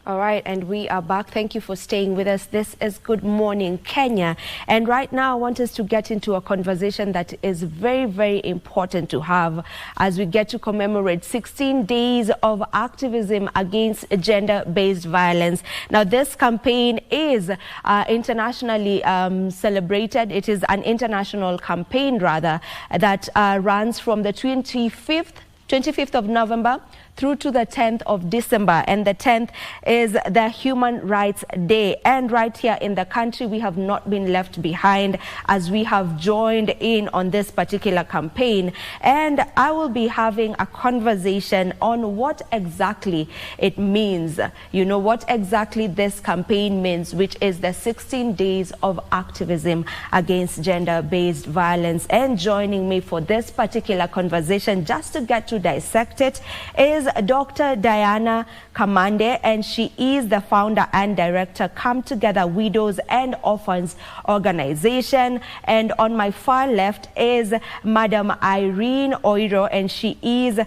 All right, and we are back. Thank you for staying with us. This is Good Morning Kenya. And right now I want us to get into a conversation that is very, very important to have as we get to commemorate 16 days of activism against gender-based violence. Now, this campaign is internationally celebrated. It is an international campaign, rather, that runs from the 25th of November through to the 10th of December, and the 10th is the Human Rights Day. And right here in the country, we have not been left behind as we have joined in on this particular campaign. And I will be having a conversation on what exactly it means, you know, what exactly this campaign means, which is the 16 days of activism against gender-based violence. And joining me for this particular conversation, just to get to dissect it, is Dr. Diana Kamande, and she is the founder and director Come Together Widows and Orphans organization. And on my far left is Madam Irene Oiro, and she is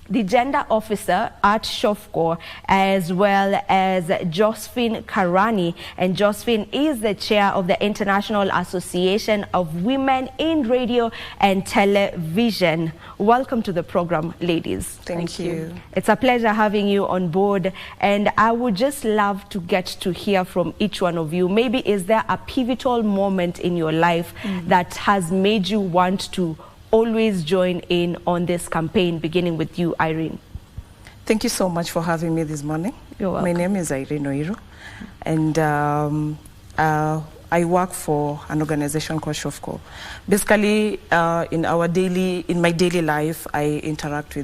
the gender officer at Shofco, as well as Josephine Karani. And Josephine is the chair of the International Association of Women in Radio and Television. Welcome to the program, ladies. Thank you. It's a pleasure having you on board. And I would just love to get to hear from each one of you. Maybe is there a pivotal moment in your life that has made you want to always join in on this campaign, beginning with you, Irene? Thank you so much for having me this morning. You're welcome. My name is Irene Oiro, and I work for an organization called Shofco. Basically, in my daily life, I interact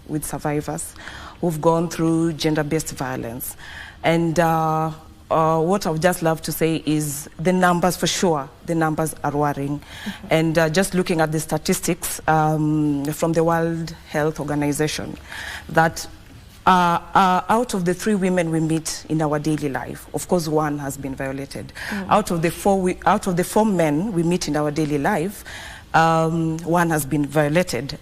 with survivors who've gone through gender-based violence. And what I would just love to say is the numbers, for sure, the numbers are worrying. And just looking at the statistics from the World Health Organization, that out of the 3 women we meet in our daily life, of course, 1 has been violated. Out of the 4 men we meet in our daily life, 1 has been violated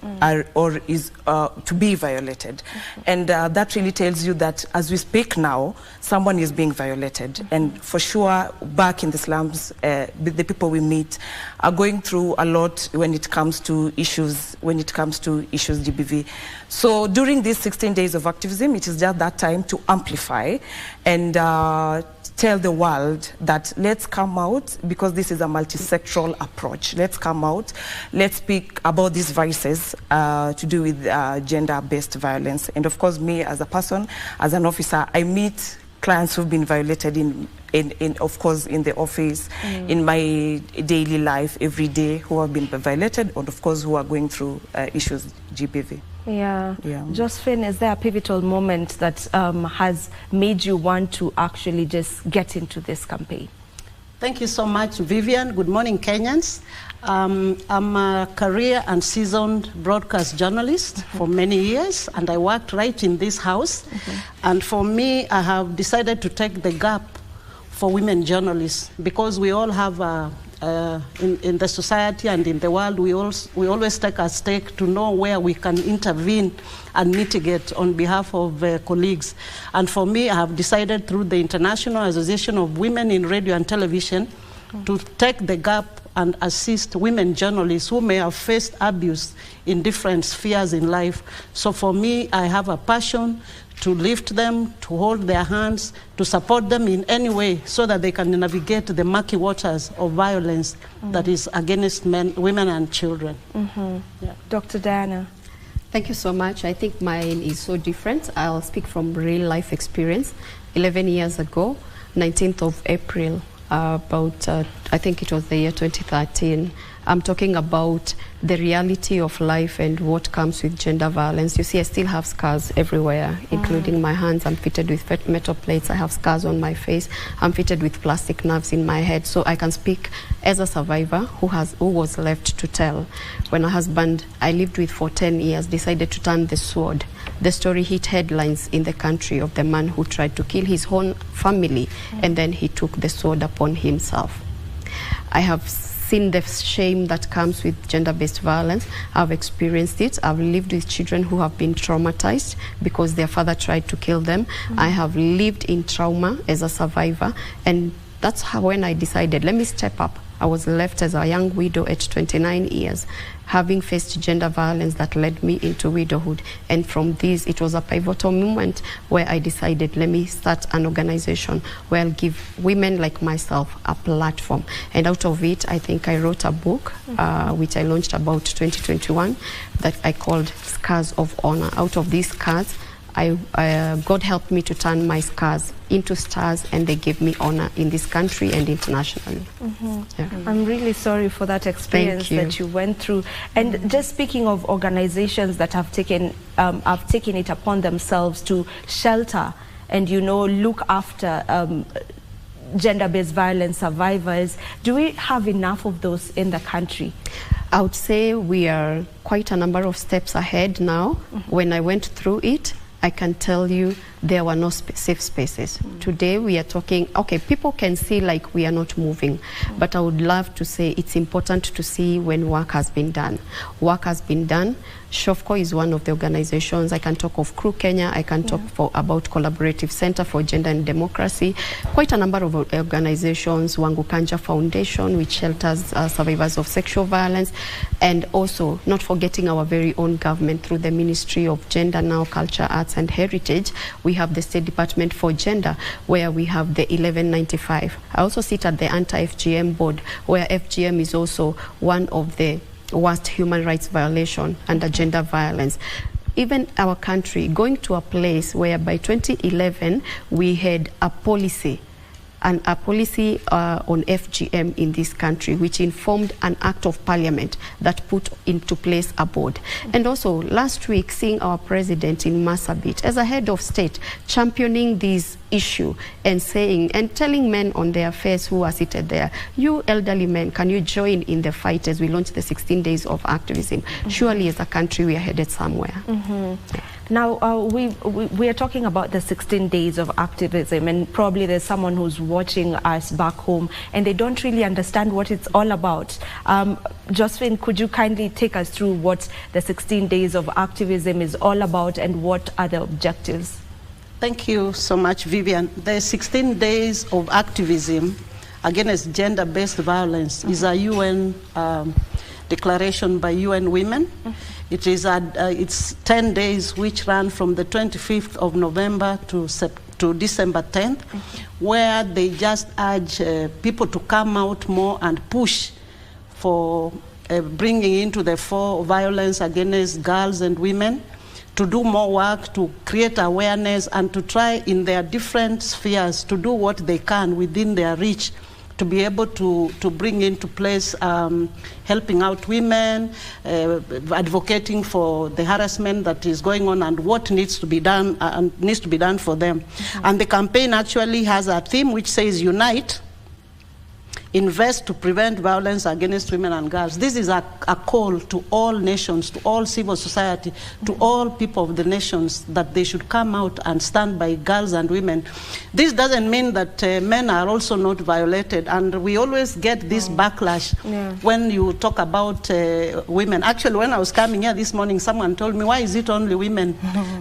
or is to be violated. And that really tells you that as we speak now, someone is being violated. And for sure, back in the slums, the people we meet are going through a lot when it comes to issues GBV. So during these 16 days of activism, it is just that time to amplify and tell the world that let's come out, because this is a multi-sectoral approach. Let's come out, let's speak about these vices to do with gender-based violence. And of course, me as a person, as an officer, I meet clients who've been violated of course, in the office, in my daily life, every day, who have been violated, and of course, who are going through issues GBV. Yeah. Josephine, is there a pivotal moment that has made you want to actually just get into this campaign? Thank you so much, Vivian. Good morning, Kenyans. I'm a career and seasoned broadcast journalist for many years, and I worked right in this house. And for me, I have decided to take the gap for women journalists, because we all have in the society and in the world, we always take a stake to know where we can intervene and mitigate on behalf of colleagues. And for me, I have decided through the International Association of Women in Radio and Television to take the gap and assist women journalists who may have faced abuse in different spheres in life. So for me, I have a passion to lift them, to hold their hands, to support them in any way so that they can navigate the murky waters of violence that is against men, women and children. Dr. Diana. Thank you so much. I think mine is so different. I'll speak from real life experience. 11 years ago, 19th of April, I think it was the year 2013, I'm talking about the reality of life and what comes with gender violence. You see, I still have scars everywhere, including my hands. I'm fitted with metal plates. I have scars on my face. I'm fitted with plastic nerves in my head. So I can speak as a survivor who was left to tell. When a husband I lived with for 10 years decided to turn the sword, the story hit headlines in the country of the man who tried to kill his own family, and then he took the sword upon himself. I have seen the shame that comes with gender-based violence. I've experienced it. I've lived with children who have been traumatized because their father tried to kill them. I have lived in trauma as a survivor, and that's how when I decided, let me step up. I was left as a young widow at 29 years, having faced gender violence that led me into widowhood. And from this, it was a pivotal moment where I decided, let me start an organization where I'll give women like myself a platform. And out of it, I think I wrote a book, which I launched about 2021, that I called Scars of Honor. Out of these scars, God helped me to turn my scars into stars, and they gave me honor in this country and internationally. Yeah. I'm really sorry for that experience that you went through. And just speaking of organizations that have taken it upon themselves to shelter and, you know, look after gender-based violence survivors, do we have enough of those in the country? I would say we are quite a number of steps ahead now. When I went through it, I can tell you there were no safe spaces. Today we are talking, okay, people can see like we are not moving, but I would love to say it's important to see when work has been done. Work has been done. SHOFCO is one of the organizations. I can talk of Crew Kenya. I can talk about Collaborative Center for Gender and Democracy. Quite a number of organizations, Wangu Kanja Foundation, which shelters survivors of sexual violence, and also not forgetting our very own government through the Ministry of Gender, now Culture, Arts and Heritage. We have the State Department for Gender, where we have the 1195. I also sit at the anti-FGM board, where FGM is also one of the worst human rights violation under gender violence. Even our country going to a place where by 2011 we had a policy on FGM in this country, which informed an act of parliament that put into place a board. And also last week, seeing our president in Marsabit as a head of state championing this issue and saying and telling men on their face who are seated there, you elderly men, can you join in the fight as we launch the 16 days of activism? Surely as a country we are headed somewhere. Now, we are talking about the 16 days of activism, and probably there's someone who's watching us back home and they don't really understand what it's all about. Josephine, could you kindly take us through what the 16 days of activism is all about and what are the objectives? Thank you so much, Vivian. The 16 days of activism against gender-based violence is a UN declaration by UN Women. It is it's 10 days which run from the 25th of November to December 10th, where they just urge people to come out more and push for bringing into the fore violence against girls and women, to do more work, to create awareness, and to try in their different spheres to do what they can within their reach to be able to bring into place helping out women, advocating for the harassment that is going on and what needs to be done for them. And the campaign actually has a theme which says unite, invest to prevent violence against women and girls. This is a call to all nations, to all civil society, to all people of the nations, that they should come out and stand by girls and women. This doesn't mean that men are also not violated, and we always get this backlash when you talk about women. Actually, when I was coming here this morning, someone told me, why is it only women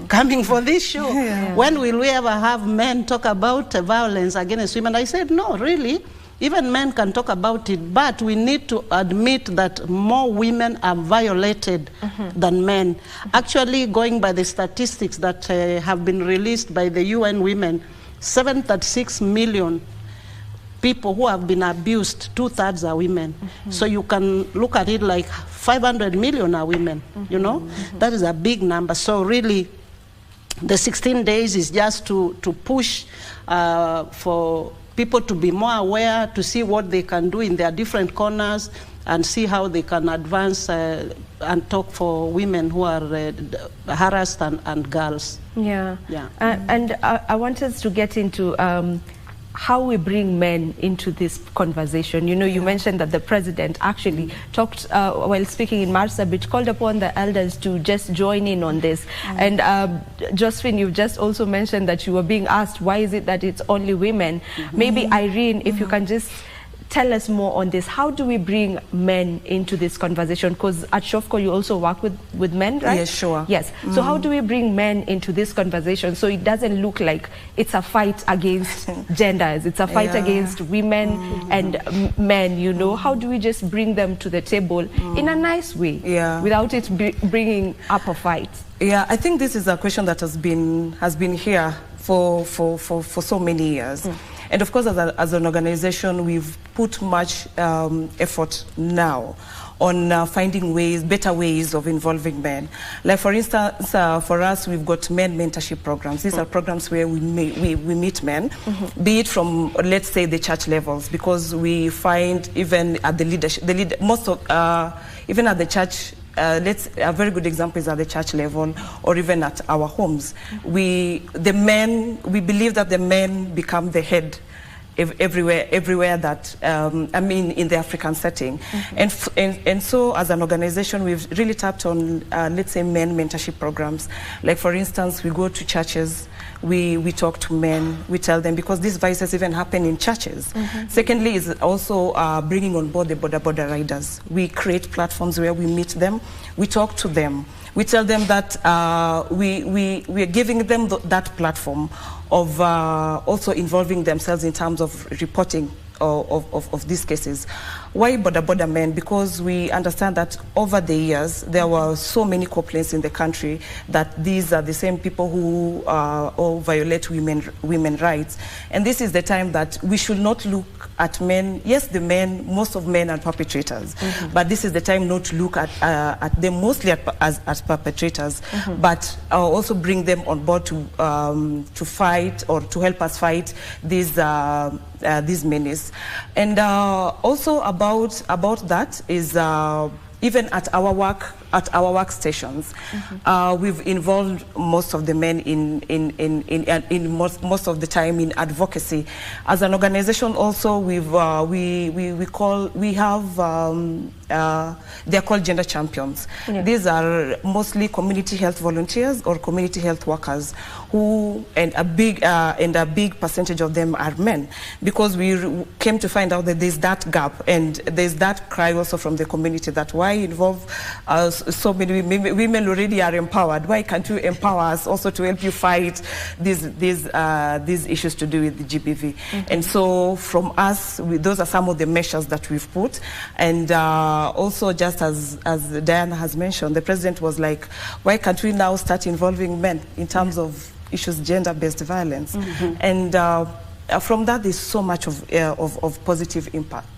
coming for this show? When will we ever have men talk about violence against women? I said, no, really. Even men can talk about it, but we need to admit that more women are violated than men. Actually, going by the statistics that have been released by the UN Women, 736 million people who have been abused, 2/3 are women. So you can look at it like 500 million are women, you know? That is a big number. So really, the 16 days is just to push for people to be more aware, to see what they can do in their different corners, and see how they can advance and talk for women who are harassed and girls. And I want us to get into how we bring men into this conversation. You know, you mentioned that the president actually talked, while speaking in Marsabit, called upon the elders to just join in on this. And Josephine, you just also mentioned that you were being asked, why is it that it's only women? Maybe Irene, if you can just tell us more on this. How do we bring men into this conversation? Because at Shofco you also work with men, right? Yes, sure. Yes. So how do we bring men into this conversation so it doesn't look like it's a fight against genders, it's a fight against women and men, you know? How do we just bring them to the table in a nice way without it bringing up a fight? Yeah, I think this is a question that has been here for so many years. And of course, as an organization, we've put much effort now on finding better ways of involving men. Like for instance, for us, we've got men mentorship programs. These are programs where we meet men, be it from, let's say, the church levels, because we find even at the leadership, even at the church, a very good example is at the church level or even at our homes. We believe that the men become the head everywhere that, I mean, in the African setting. And so as an organization, we've really tapped on, let's say, men mentorship programs. Like, for instance, we go to churches, we talk to men, we tell them, because these vices even happen in churches. Secondly is also bringing on board the border riders. We create platforms where we meet them, we talk to them, we tell them that we are giving them that platform of also involving themselves in terms of reporting of these cases. Why border men? Because we understand that over the years there were so many complaints in the country that these are the same people who all violate women rights, and this is the time that we should not look at men. Yes, most of men are perpetrators, but this is the time not to look at them mostly as perpetrators, but also bring them on board to fight or to help us fight these menace. And also about that is even at our workstations, we've involved most of the men in most of the time in advocacy. As an organization, also they're called gender champions. These are mostly community health volunteers or community health workers and a big percentage of them are men, because we came to find out that there's that gap and there's that cry also from the community that why involve so many women already are empowered. Why can't you empower us also to help you fight these issues to do with the GBV? And so from us, those are some of the measures that we've put. And also, just as Diana has mentioned, the president was like, why can't we now start involving men in terms of issues gender-based violence? And from that, there's so much of positive impact.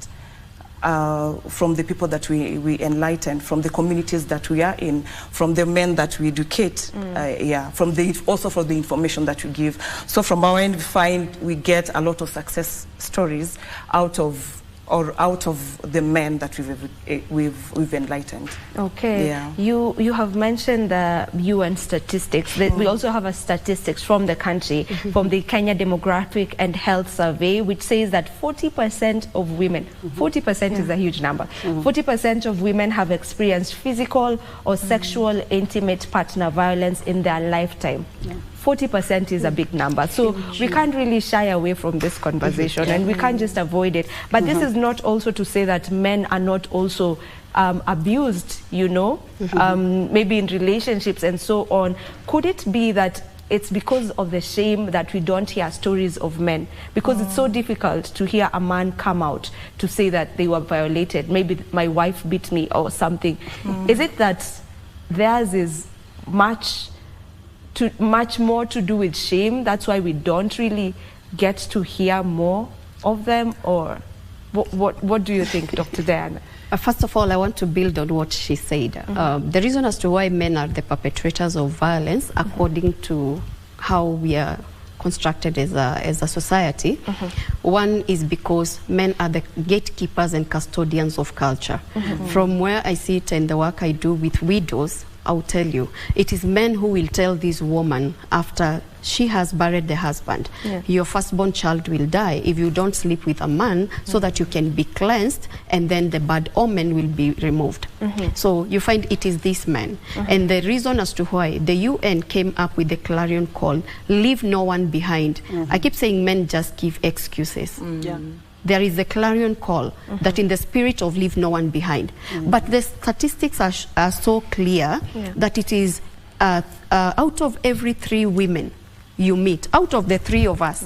From the people that we enlighten, from the communities that we are in, from the men that we educate, also from the information that we give. So from our end, we get a lot of success stories out of the men that we've enlightened. Okay. Yeah. You have mentioned the UN statistics. We also have a statistics from the country, from the Kenya Demographic and Health Survey, which says that 40% of women, 40% is a huge number, 40% of women have experienced physical or sexual intimate partner violence in their lifetime. 40% is a big number. So we can't really shy away from this conversation and we can't just avoid it. But this is not also to say that men are not also abused, you know, maybe in relationships and so on. Could it be that it's because of the shame that we don't hear stories of men? Because it's so difficult to hear a man come out to say that they were violated. Maybe my wife beat me or something. Is it that theirs is much more to do with shame? That's why we don't really get to hear more of them? Or what do you think, Dr. Diana? First of all, I want to build on what she said. The reason as to why men are the perpetrators of violence, according to how we are constructed as a society, one is because men are the gatekeepers and custodians of culture. From where I sit and the work I do with widows, I'll tell you, it is men who will tell this woman after she has buried the husband, your firstborn child will die if you don't sleep with a man, so that you can be cleansed and then the bad omen will be removed. So you find it is these men. And the reason as to why the UN came up with the clarion call, leave no one behind. I keep saying men just give excuses. there is a clarion call that in the spirit of leave no one behind. But the statistics are so clear that it is out of every 3 women you meet, out of the 3 of us,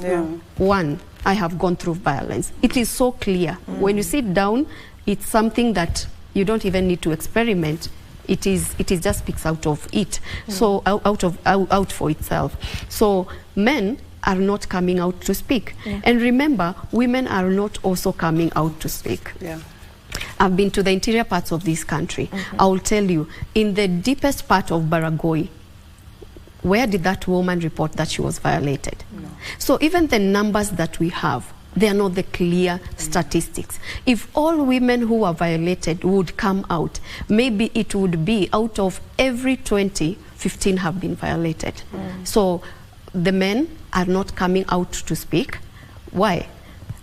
1, I have gone through violence. It is so clear. When you sit down, it's something that you don't even need to experiment. It just speaks out of it. So out for itself. So men are not coming out to speak. And remember, women are not also coming out to speak. I've been to the interior parts of this country. I will tell you, in the deepest part of Baragoi, where did that woman report that she was violated? So even the numbers that we have, they are not the clear statistics. If all women who are violated would come out, maybe it would be out of every 20, 15 have been violated. So the men are not coming out to speak. Why?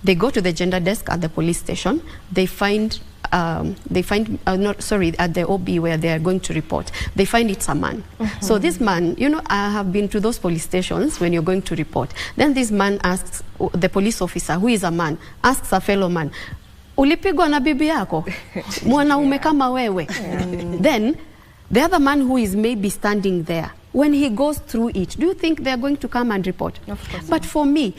They go to the gender desk at the police station. They find at the OB where they are going to report, they find it's a man. So this man, you know, I have been to those police stations when you're going to report. Then this man asks, the police officer, who is a man, asks a fellow man, ulipigwa na bibi yako? Mwanaume kama wewe? Then the other man who is maybe standing there, when he goes through it, do you think they're going to come and report? Of course. But for me,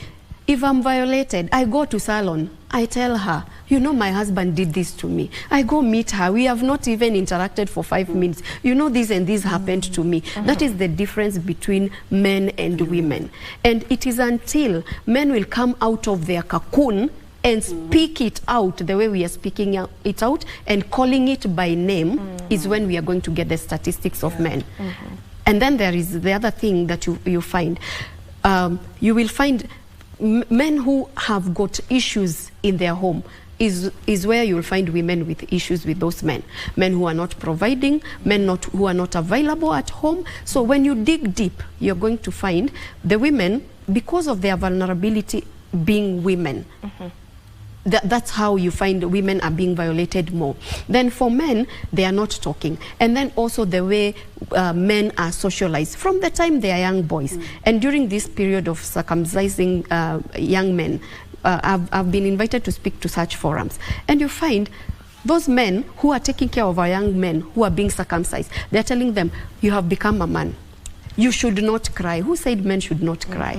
if I'm violated, I go to salon. I tell her, you know, my husband did this to me. I go meet her. We have not even interacted for 5 minutes. You know, this and this happened to me. That is the difference between men and women. And it is until men will come out of their cocoon and speak it out the way we are speaking it out and calling it by name is when we are going to get the statistics of men. And then there is the other thing that you find. You will find men who have got issues in their home is where you'll find women with issues with those men. Men who are not providing, men who are not available at home. So when you dig deep, you're going to find the women, because of their vulnerability being women, that's how you find women are being violated more. Then for men, they are not talking. And then also the way men are socialized from the time they are young boys. And during this period of circumcising young men, I've been invited to speak to such forums. And you find those men who are taking care of our young men who are being circumcised, they're telling them, you have become a man. You should not cry. Who said men should not cry?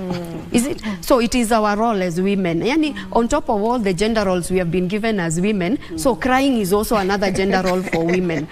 Is it? So it is our role as women. Yani, on top of all the gender roles we have been given as women, so crying is also another gender role for women.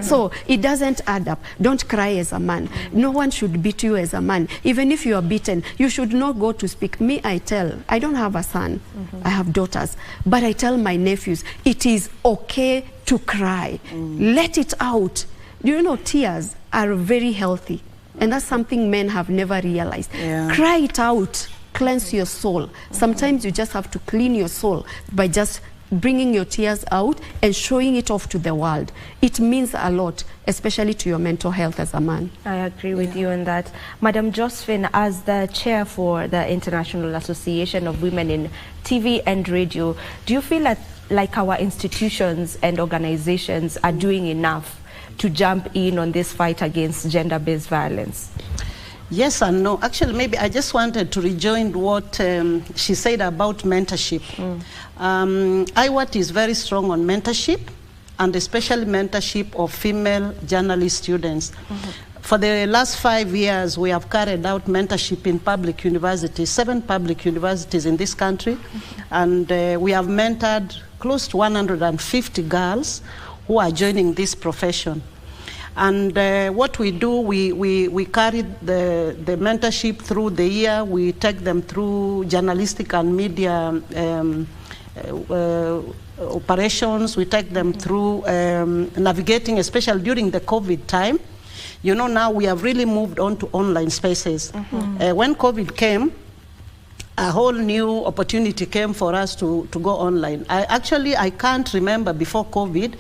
So it doesn't add up. Don't cry as a man. No one should beat you as a man. Even if you are beaten, you should not go to speak. Me, I don't have a son. I have daughters. But I tell my nephews, it is okay to cry. Let it out. Do you know, tears are very healthy. And that's something men have never realized. Cry it out, cleanse your soul. Sometimes you just have to clean your soul by just bringing your tears out and showing it off to the world. It means a lot, especially to your mental health as a man. I agree with you on that. Madam Josephine, as the chair for the International Association of Women in TV and Radio, do you feel like our institutions and organizations are doing enough to jump in on this fight against gender-based violence? Yes and no. Actually, maybe I just wanted to rejoin what she said about mentorship. IWAT is very strong on mentorship, and especially mentorship of female journalist students. For the last 5 years, we have carried out mentorship in public universities, 7 public universities in this country, and we have mentored close to 150 girls who are joining this profession. And what we do, we carry the mentorship through the year. We take them through journalistic and media operations. We take them through navigating, especially during the COVID time. You know, now we have really moved on to online spaces. When COVID came, a whole new opportunity came for us to go online. I can't remember before COVID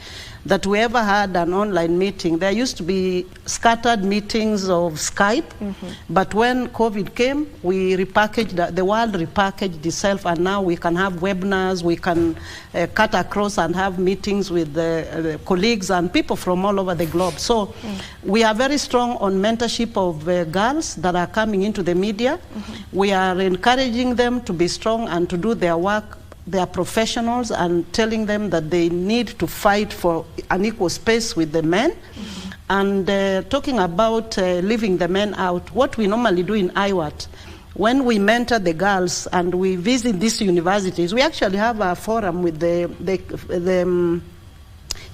that we ever had an online meeting. There used to be scattered meetings of Skype, but when COVID came, we repackaged, the world repackaged itself, and now we can have webinars, we can cut across and have meetings with the colleagues and people from all over the globe. So we are very strong on mentorship of girls that are coming into the media. We are encouraging them to be strong and to do their work they are professionals, and telling them that they need to fight for an equal space with the men. And talking about leaving the men out, what we normally do in IWAT, when we mentor the girls and we visit these universities, we actually have a forum with the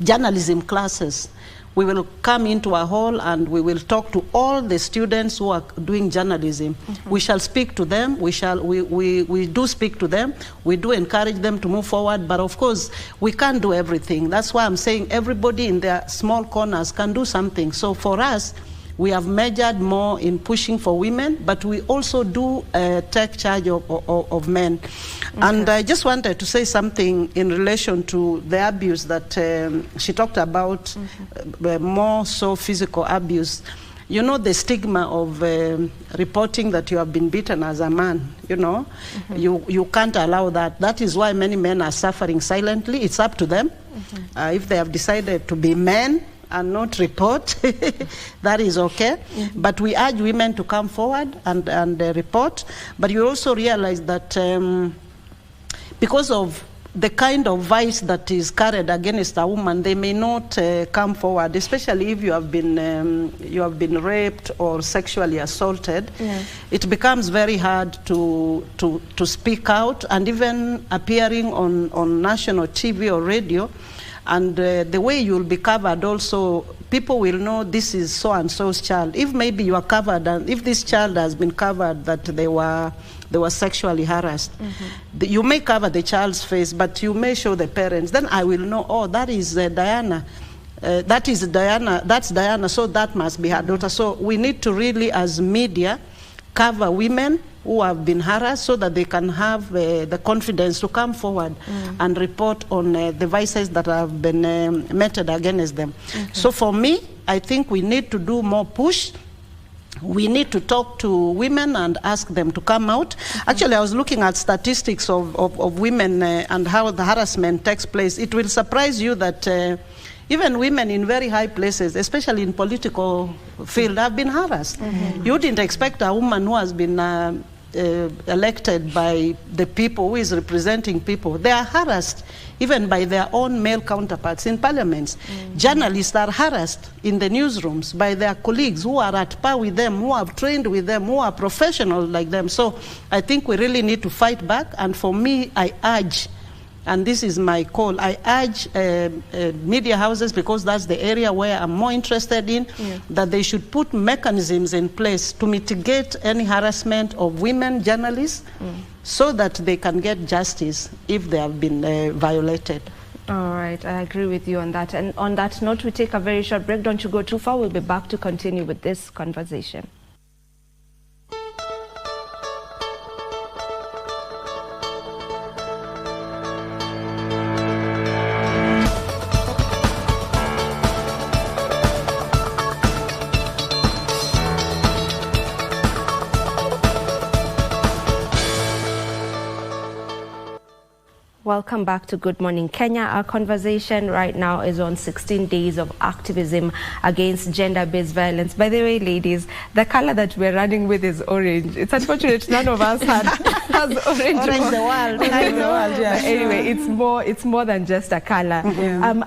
journalism classes. We will come into a hall and we will talk to all the students who are doing journalism. We shall speak to them. We do speak to them. We do encourage them to move forward. But of course, we can't do everything. That's why I'm saying everybody in their small corners can do something. So for us, we have measured more in pushing for women, but we also do take charge of men. Okay. And I just wanted to say something in relation to the abuse that she talked about, more so physical abuse. You know, the stigma of reporting that you have been beaten as a man, you know, you can't allow that. That is why many men are suffering silently. It's up to them. If they have decided to be men and not report, that is okay. But we urge women to come forward and report. But you also realize that because of the kind of vice that is carried against a woman, they may not come forward, especially if you have been raped or sexually assaulted. It becomes very hard to speak out, and even appearing on national TV or radio. And the way you will be covered also, people will know this is so-and-so's child. If maybe you are covered, and if this child has been covered that they were sexually harassed, you may cover the child's face, but you may show the parents. Then I will know, oh, that is Diana. That's Diana, so that must be her daughter. So we need to really, as media, cover women who have been harassed so that they can have the confidence to come forward and report on the vices that have been meted against them. So for me, I think we need to do more push. We need to talk to women and ask them to come out. Actually, I was looking at statistics of women and how the harassment takes place. It will surprise you that even women in very high places, especially in political field, have been harassed. You wouldn't expect a woman who has been elected by the people, who is representing people. They are harassed even by their own male counterparts in parliaments. Journalists are harassed in the newsrooms by their colleagues who are at par with them, who have trained with them, who are professionals like them. So I think we really need to fight back. And for me, I urge, and this is my call, I urge media houses, because that's the area where I'm more interested in, that they should put mechanisms in place to mitigate any harassment of women journalists so that they can get justice if they have been violated. All right, I agree with you on that. And on that note, we take a very short break. Don't you go too far. We'll be back to continue with this conversation. Welcome back to Good Morning Kenya. Our conversation right now is on 16 days of activism against gender-based violence. By the way, ladies, the color that we're running with is orange. It's unfortunate none of us has orange. Orange the world. Yeah. Anyway, it's more than just a color.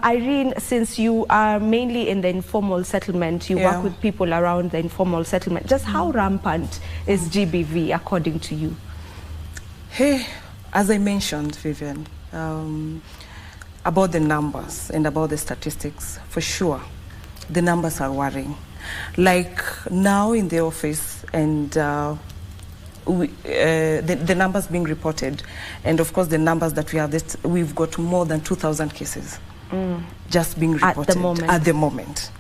Irene, since you are mainly in the informal settlement, you work with people around the informal settlement. Just how rampant is GBV according to you? Hey. As I mentioned, Vivian, about the numbers and about the statistics, for sure, the numbers are worrying. Like now in the office, and the numbers being reported, and of course the numbers that we have, we've got more than 2,000 cases just being reported at the moment.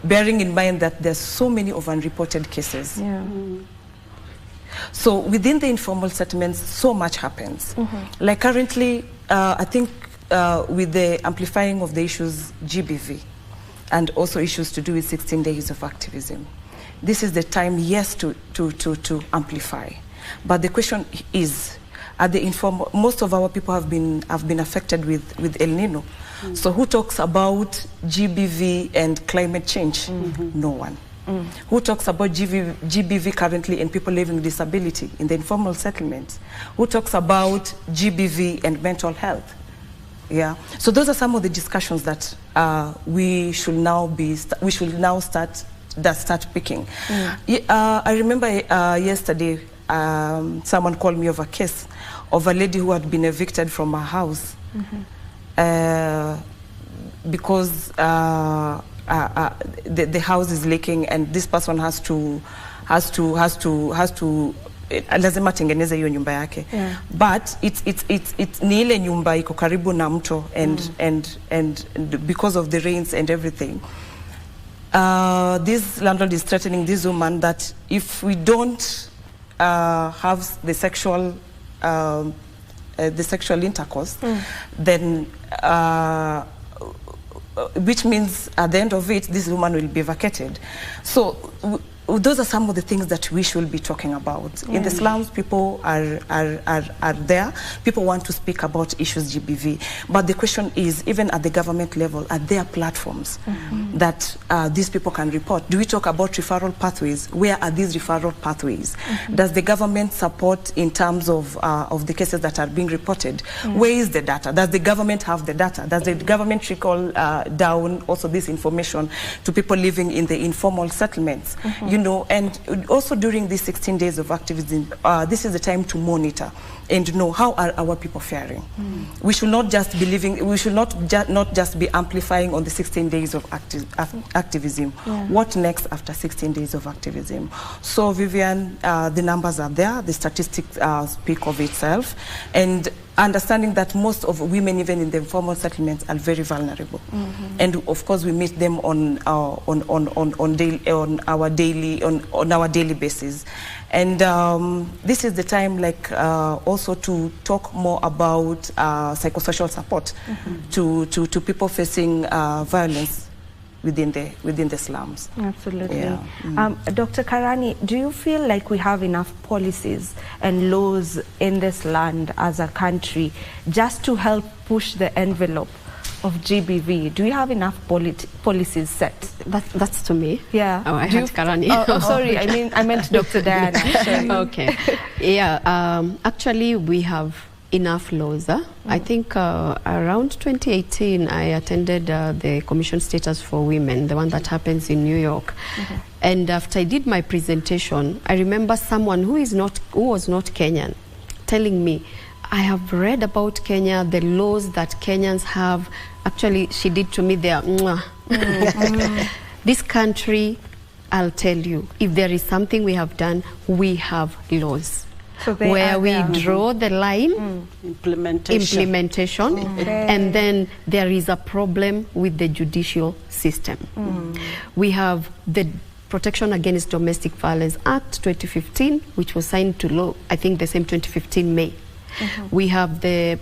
Bearing in mind that there's so many of unreported cases. So within the informal settlements, so much happens. Like currently, I think with the amplifying of the issues GBV and also issues to do with 16 days of activism, this is the time, yes, to amplify. But the question is, at the informal, most of our people have been affected with El Nino. So who talks about GBV and climate change? No one. Who talks about GBV currently and people living with disability in the informal settlements? Who talks about GBV and mental health? Yeah. So those are some of the discussions that we should now start picking. I remember yesterday someone called me of a case of a lady who had been evicted from her house because the house is leaking and this person has to lazima tengeneze hiyo nyumba yake. But it's ni ile nyumba iko karibu na mto and because of the rains and everything, this landlord is threatening this woman that if we don't have the sexual intercourse, then which means at the end of it, this woman will be vacated. So those are some of the things that we should be talking about. In the slums, people are there. People want to speak about issues GBV. But the question is, even at the government level, are there platforms that these people can report? Do we talk about referral pathways? Where are these referral pathways? Does the government support in terms of the cases that are being reported? Where is the data? Does the government have the data? Does the government trickle down also this information to people living in the informal settlements? You know, and also during these 16 days of activism, this is the time to monitor and know how are our people faring. We should not just be living, we should not just be amplifying on the 16 days of activism. What next after 16 days of activism? So Vivian, the numbers are there, the statistics speak of itself, and understanding that most of women, even in the informal settlements, are very vulnerable. And of course, we meet them on our daily basis. And this is the time, like, also to talk more about psychosocial support to people facing violence within the slums. Absolutely. Yeah. Dr. Karani, do you feel like we have enough policies and laws in this land as a country just to help push the envelope of GBV? Do we have enough policies set? That's to me. Yeah. Oh, I heard Karani. Oh, sorry. I meant Dr. Diana. Sorry. Okay. Yeah. Actually, we have enough laws. I think around 2018, I attended the Commission Status for Women, the one that happens in New York. And after I did my presentation, I remember someone who was not Kenyan telling me, I have read about Kenya, the laws that Kenyans have. Actually, she did to me there. This country, I'll tell you, if there is something we have done, we have laws. So where we draw the line, implementation, and then there is a problem with the judicial system. We have the Protection Against Domestic Violence Act 2015, which was signed to law, I think the same 2015 May. We have the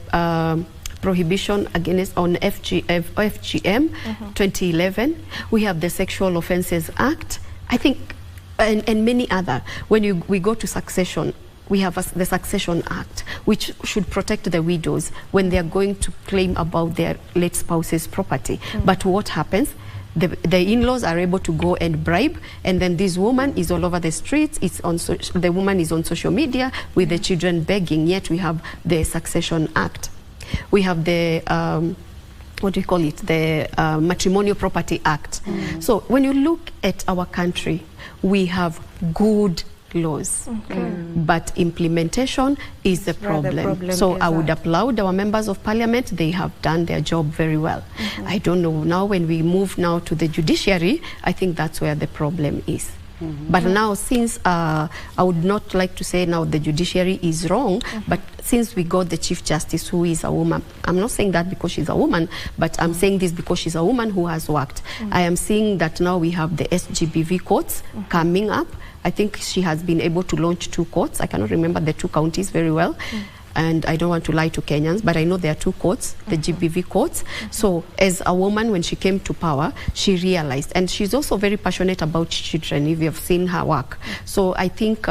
prohibition against on FGM 2011. We have the Sexual Offences Act, I think, and many other. When we go to succession, we have the Succession Act, which should protect the widows when they are going to claim about their late spouse's property. But what happens? The in-laws are able to go and bribe, and then this woman is all over the streets. The woman is on social media with the children begging. Yet we have the Succession Act. We have the what do you call it? The Matrimonial Property Act. So when you look at our country, we have good laws, but implementation is the problem. So I would applaud our members of parliament. They have done their job very well. I don't know, now when we move now to the judiciary, I think that's where the problem is. But now, since I would not like to say now the judiciary is wrong, but since we got the Chief Justice who is a woman, I'm not saying that because she's a woman, but I'm saying this because she's a woman who has worked. I am seeing that now we have the SGBV courts coming up. I think she has been able to launch 2 courts. I cannot remember the 2 counties very well. And I don't want to lie to Kenyans, but I know there are 2 courts, the GBV courts. So as a woman, when she came to power, she realized, and she's also very passionate about children, if you have seen her work. So I think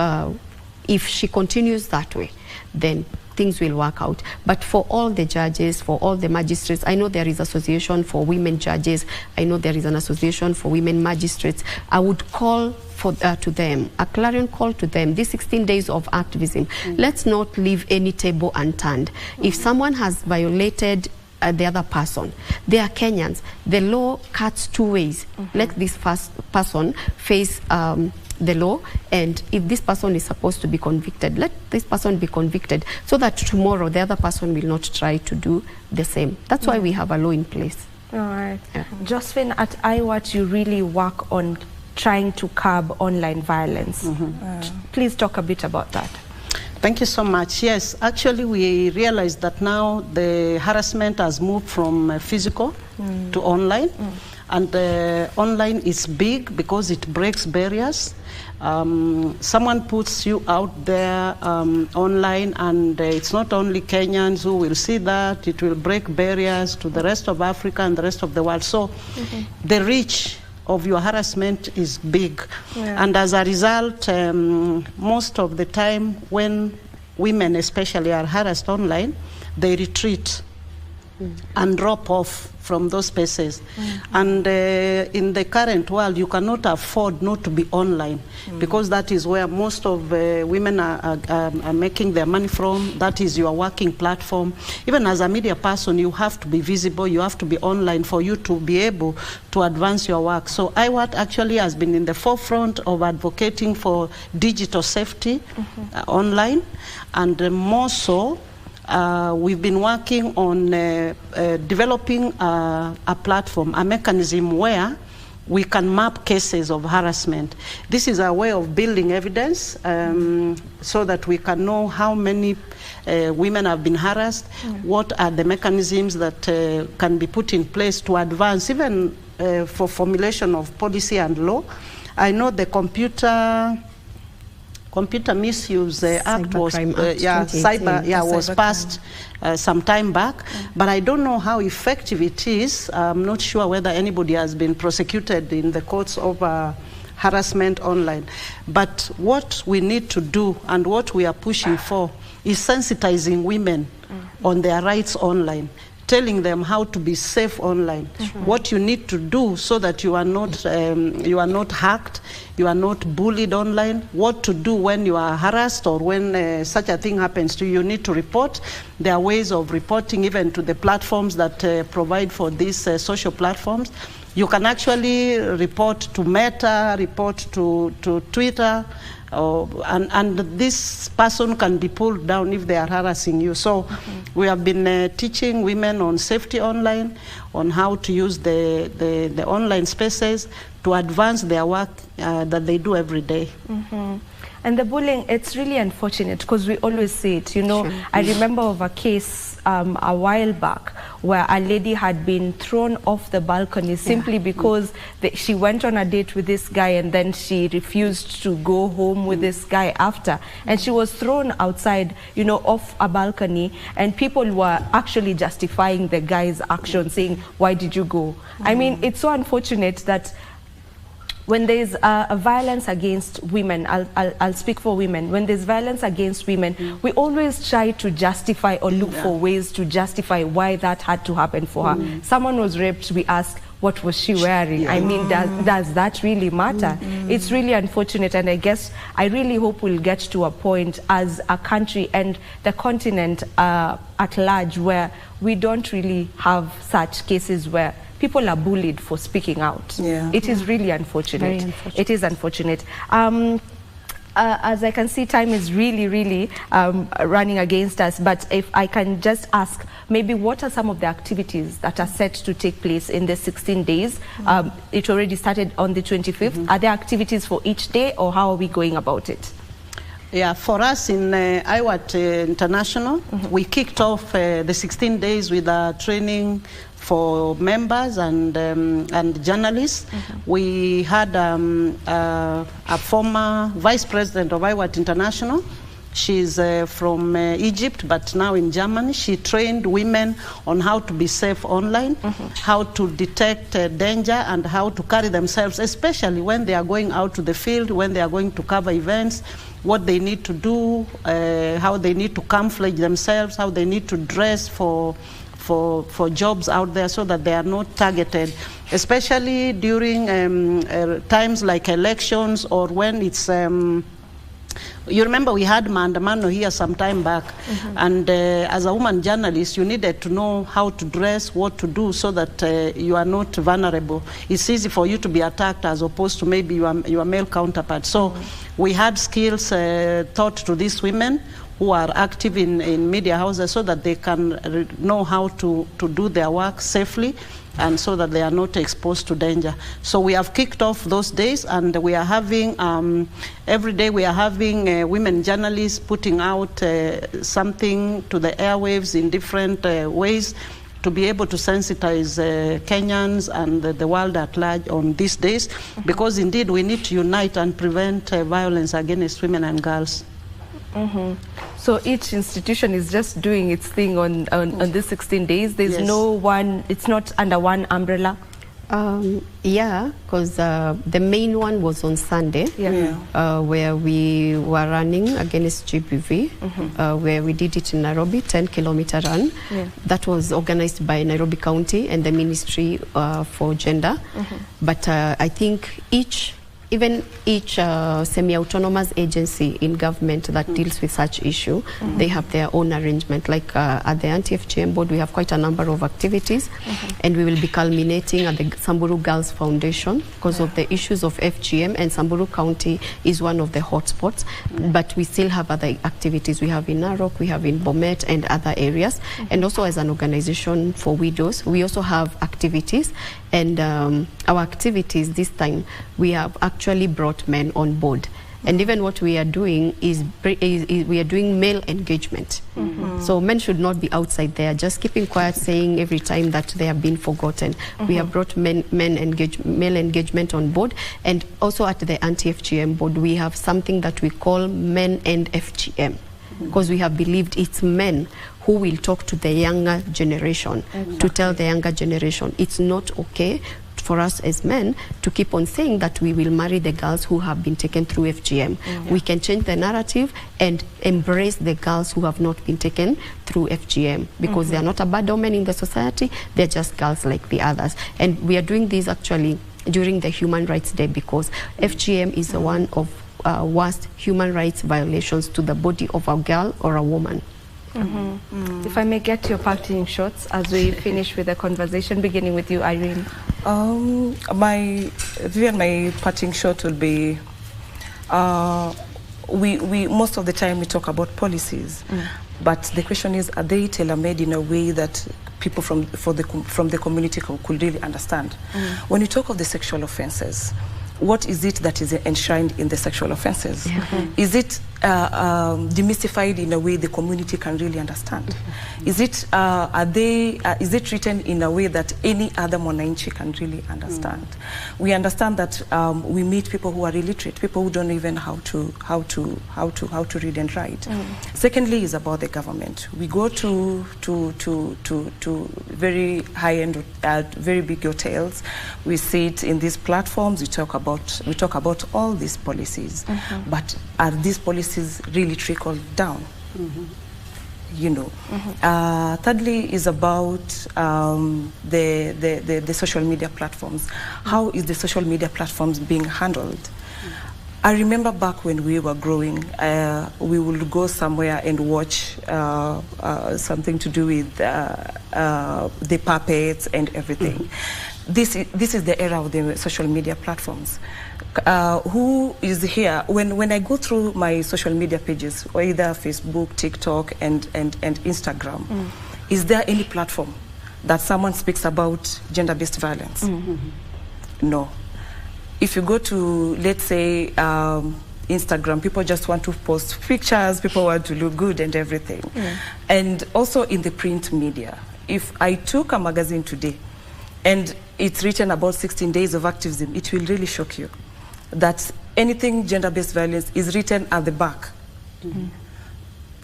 if she continues that way, then things will work out. But for all the judges, for all the magistrates, I know there is association for women judges, I know there is an association for women magistrates. I would call to them, a clarion call to them, these 16 days of activism. Let's not leave any table unturned. If someone has violated the other person, they are Kenyans. The law cuts two ways. Let this first person face the law, and if this person is supposed to be convicted, let this person be convicted, so that tomorrow the other person will not try to do the same. That's why we have a law in place. All right. Josephine, at IWAT, you really work on trying to curb online violence. Please talk a bit about that. Thank you so much. Yes, actually we realized that now the harassment has moved from physical to online. And online is big because it breaks barriers. Someone puts you out there online, and it's not only Kenyans who will see that. It will break barriers to the rest of Africa and the rest of the world. So the reach of your harassment is big. And as a result, most of the time when women especially are harassed online, they retreat and drop off from those spaces. And in the current world, you cannot afford not to be online, because that is where most of women are making their money from. That is your working platform. Even as a media person, you have to be visible, you have to be online for you to be able to advance your work. So IWAT actually has been in the forefront of advocating for digital safety online, and more so, we've been working on developing a platform, a mechanism where we can map cases of harassment. This is a way of building evidence so that we can know how many women have been harassed, what are the mechanisms that can be put in place to advance, even for formulation of policy and law. I know the Computer Misuse Act was was passed some time back, but I don't know how effective it is. I'm not sure whether anybody has been prosecuted in the courts over harassment online. But what we need to do and what we are pushing for is sensitizing women on their rights online, telling them how to be safe online, what you need to do so that you are not hacked, you are not bullied online, what to do when you are harassed or when such a thing happens to you. You need to report. There are ways of reporting even to the platforms that provide for these social platforms. You can actually report to Meta, report to Twitter, and this person can be pulled down if they are harassing you. So we have been teaching women on safety online, on how to use the online spaces to advance their work that they do every day. And the bullying, it's really unfortunate because we always see it. You know, I remember of a case a while back where a lady had been thrown off the balcony simply because she went on a date with this guy, and then she refused to go home with this guy after. And she was thrown outside, you know, off a balcony, and people were actually justifying the guy's action, saying, why did you go? I mean, it's so unfortunate that when there's a violence against women, I'll speak for women, when there's violence against women, we always try to justify or look for ways to justify why that had to happen for her. Someone was raped, we ask, what was she wearing? I mean, does that really matter? It's really unfortunate, and I guess I really hope we'll get to a point as a country and the continent at large where we don't really have such cases where people are bullied for speaking out. It is really unfortunate. Very unfortunate. It is unfortunate. As I can see, time is really running against us, but if I can just ask, maybe what are some of the activities that are set to take place in the 16 days? It already started on the 25th. Are there activities for each day, or how are we going about it? Yeah, for us in IWAT International, we kicked off the 16 days with a training for members and journalists. We had a former vice president of IWAT International She's from Egypt, but now in Germany. She trained women on how to be safe online, how to detect danger, and how to carry themselves, especially when they are going out to the field, when they are going to cover events, what they need to do, how they need to camouflage themselves, how they need to dress for jobs out there so that they are not targeted, especially during times like elections or when it's... you remember we had maandamano here some time back, and as a woman journalist, you needed to know how to dress, what to do, so that you are not vulnerable. It's easy for you to be attacked as opposed to maybe your male counterpart. So we had skills taught to these women who are active in media houses so that they can know how to do their work safely and so that they are not exposed to danger. So we have kicked off those days, and we are having, every day we are having women journalists putting out something to the airwaves in different ways to be able to sensitize Kenyans and the world at large on these days, because indeed we need to unite and prevent violence against women and girls. So each institution is just doing its thing on these 16 days. There's no one, it's not under one umbrella. Yeah, because the main one was on Sunday, where we were running against GBV, where we did it in Nairobi, 10-kilometer run. That was organized by Nairobi County and the Ministry for Gender. But I think even each semi-autonomous agency in government that deals with such issue, they have their own arrangement. Like at the Anti-FGM board, we have quite a number of activities, and we will be culminating at the Samburu Girls Foundation because of the issues of FGM, and Samburu County is one of the hotspots. But we still have other activities. We have in Narok, we have in Bomet and other areas. And also as an organization for widows, we also have activities. And our activities this time, we have actually brought men on board. And even what we are doing is we are doing male engagement. So men should not be outside there, just keeping quiet, saying every time that they have been forgotten. We have brought male engagement on board. And also at the Anti-FGM board, we have something that we call Men and FGM. Because we have believed it's men who will talk to the younger generation, to tell the younger generation it's not okay for us as men to keep on saying that we will marry the girls who have been taken through FGM. We can change the narrative and embrace the girls who have not been taken through FGM, because they are not a bad omen in the society, they're just girls like the others. And we are doing this actually during the Human Rights Day, because FGM is one of worst human rights violations to the body of a girl or a woman. If I may get your parting shots as we finish with the conversation, beginning with you, Irene. My parting shot will be, we most of the time we talk about policies, but the question is, are they tailor-made in a way that people from the community could really understand? When you talk of the sexual offenses, what is it that is enshrined in the sexual offenses? Is it demystified in a way the community can really understand? Is it is it written in a way that any other mwananchi can really understand? We understand that we meet people who are illiterate, people who don't even know how to read and write. Secondly, is about the government. We go to very high-end, very big hotels. We sit in these platforms. We talk about all these policies, but are these policies really trickled down? You know. Thirdly is about the social media platforms. How is the social media platforms being handled? I remember back when we were growing, we would go somewhere and watch something to do with the puppets and everything. This is the era of the social media platforms. Who is here? When I go through my social media pages, either Facebook, TikTok, and Instagram, is there any platform that someone speaks about gender-based violence? No. If you go to, let's say, Instagram, people just want to post pictures, people want to look good and everything. And also in the print media, if I took a magazine today and it's written about 16 days of activism, it will really shock you that anything gender-based violence is written at the back.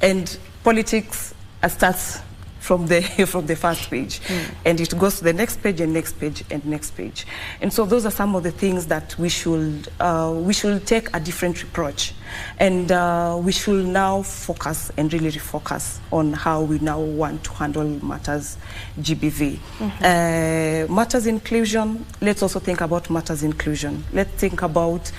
And politics starts from the first page, and it goes to the next page and next page and next page. And so those are some of the things that we should take a different approach, and we should now focus and really refocus on how we now want to handle matters GBV. Matters inclusion, let's also think about matters inclusion. Let's think about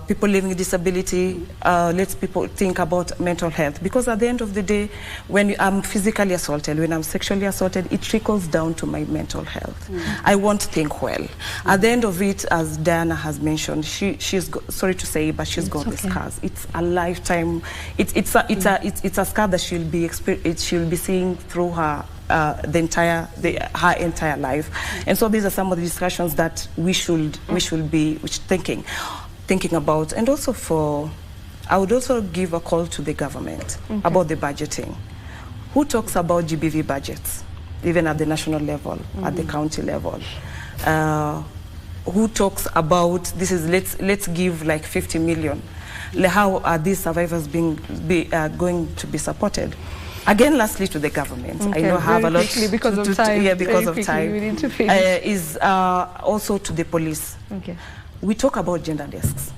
people living with disability, let's people think about mental health, because at the end of the day, when I'm physically assaulted, when I'm sexually assaulted, it trickles down to my mental health. I won't think well. At the end of it, as Diana has mentioned, she's sorry to say, but she's got the scars. It's a lifetime. It's a scar that she'll be seeing through her her entire life. And so these are some of the discussions that we should be thinking about. And also I would also give a call to the government about the budgeting. Who talks about GBV budgets, even at the national level, at the county level? Who talks about this is let's give like 50 million? How are these survivors going to be supported? Again, lastly, to the government. I know I have a lot because of time. Yeah, because of time. We need to finish. Is also to the police. We talk about gender desks.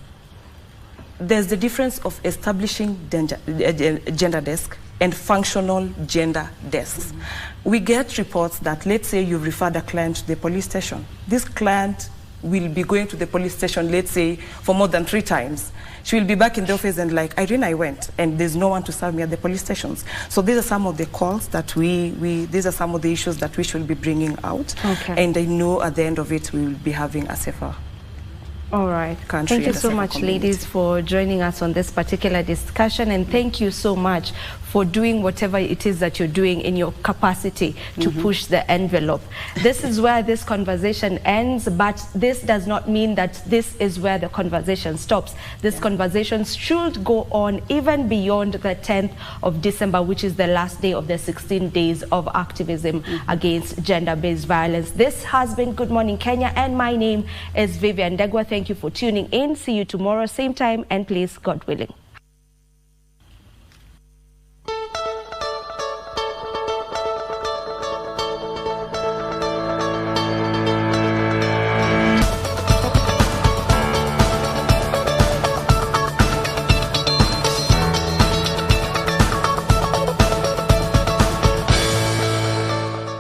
There's the difference of establishing gender desk and functional gender desks. We get reports that, let's say you referred a client to the police station. This client will be going to the police station, let's say, for more than 3 times. She will be back in the office and like, Irene, I went, and there's no one to serve me at the police stations. So these are some of the calls that these are some of the issues that we should be bringing out. And I know at the end of it, we will be having a safer All right. country. Thank you so much, ladies, for joining us on this particular discussion, and thank you so much for doing whatever it is that you're doing in your capacity to push the envelope. This is where this conversation ends, but this does not mean that this is where the conversation stops. This conversation should go on even beyond the 10th of December, which is the last day of the 16 days of activism against gender-based violence. This has been Good Morning Kenya, and my name is Vivian Degwa. Thank you for tuning in. See you tomorrow, same time and place, God willing.